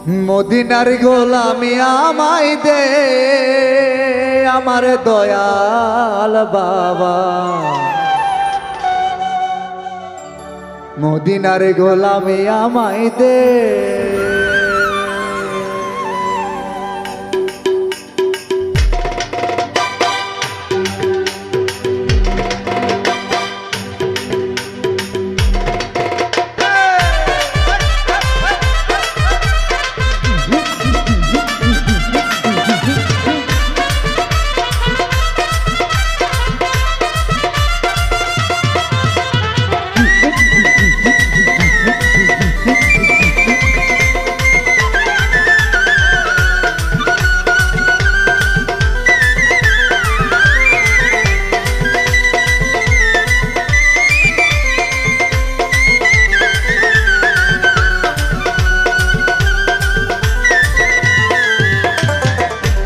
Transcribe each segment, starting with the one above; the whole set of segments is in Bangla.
মদিনার গোলামি আমায় দে আমার দয়াল বাবা, মদিনার গোলামি আমায় দে।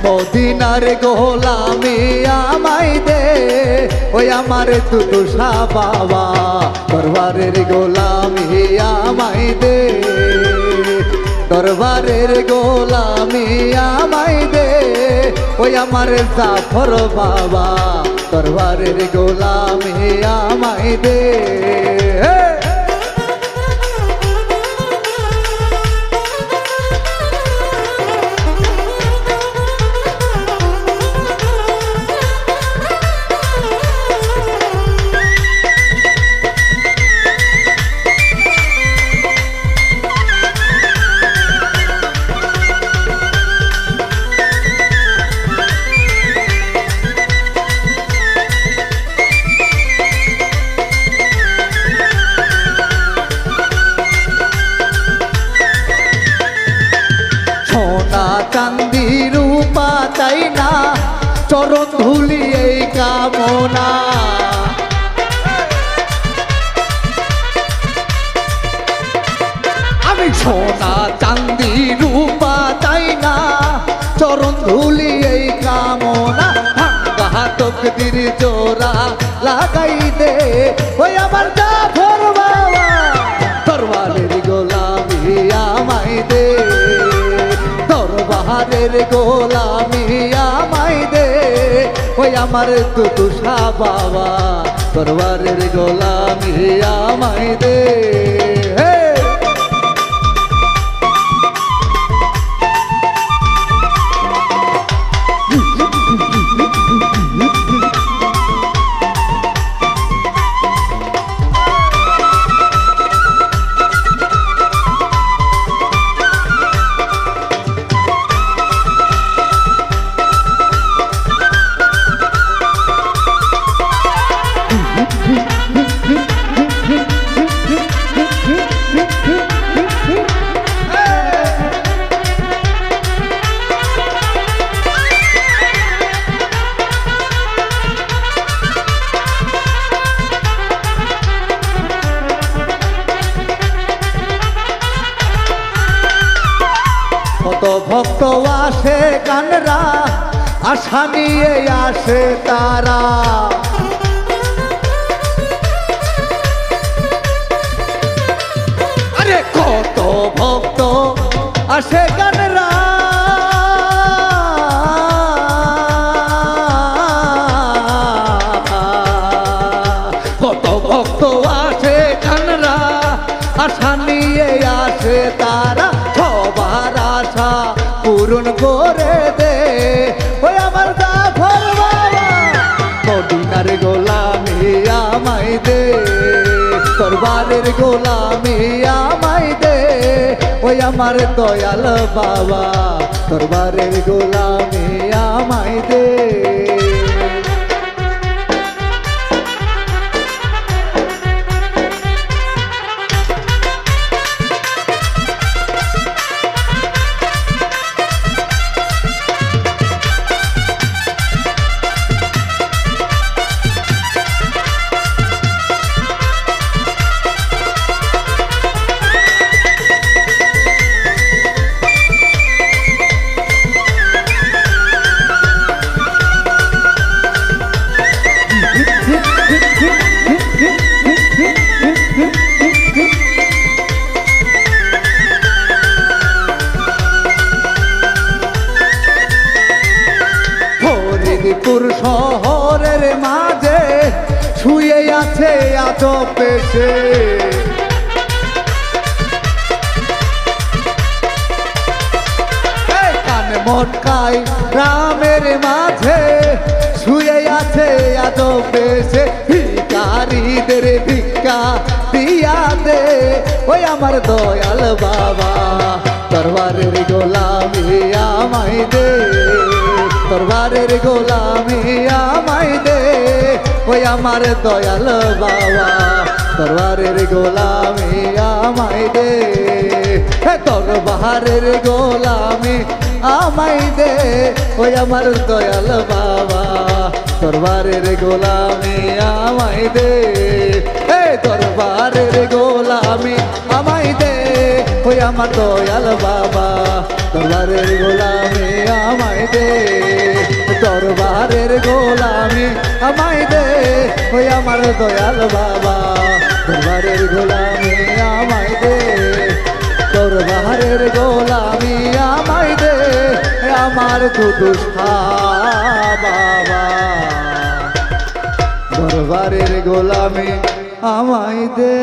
মদিনার গোলামি আমায় দে, ওই আমার দুদুসা বাবা, দরবারের গোলামি আমায় দে, দরবারের গোলামি আমায় দে, ওই আমার জাফর বাবা, দরবারের গোলামি আমায় দে। চান্দি রূপা চাই না, চরণ ধুলি এই কামনা, আমি সোনা চান্দি রূপা চাই না, চরণ ধুলি এই কামনা, ভাঙ্গা তকদির জোড়া লাগাই দে, ওই আমার জাফর বাবা, দরবারের গোলামি আমায় দে, দরবারের গোলামি আমায় দে, ওই আমার দুদুসা বাবা, দরবারের গোলামি আমায় দে। কত ভক্ত আসে গানরা, আশা নিয়ে আসে তারা, আরে কত ভক্ত আসে গানরা, কত ভক্ত আসে গানরা, আশা নিয়ে আসে তারা, সবার আশা পূরণ করে দে, ওই আমার জাফর বাবা, মদিনার গোলামি আমায় দে, দরবারের গোলামি আমায় দে, ওই আমার দয়াল বাবা, দরবারের গোলামি আমায় দে। আছে আজব বেশে কানে মটকাই রামের মাঝে শুয়ে আছে আজব বেশে ভিখারিদের ভিক্ষা দিয়া দে ওই আমার দয়াল বাবা দরবারের গোলামি আমায় দে দরবারের গোলামি আমায় দে ওই আমার দয়াল বাবা দরবারের গোলামি আমায় দে দরবারের গোলামি আমায় দে ওই আমার দয়াল বাবা দরবারের গোলামি আমায় দে দরবারের গোলামি আমায় দে ওই আমার দয়াল বাবা দরবারের গোলামি আমায় দে দরবারের গোলামি আমায় দে ওই আমার দয়াল বাবা দরবারের গোলামি আমায় দে দরবারের গোলামি আমায় দে আমার দুদুষা বাবা দরবারের গোলামি আমায় দে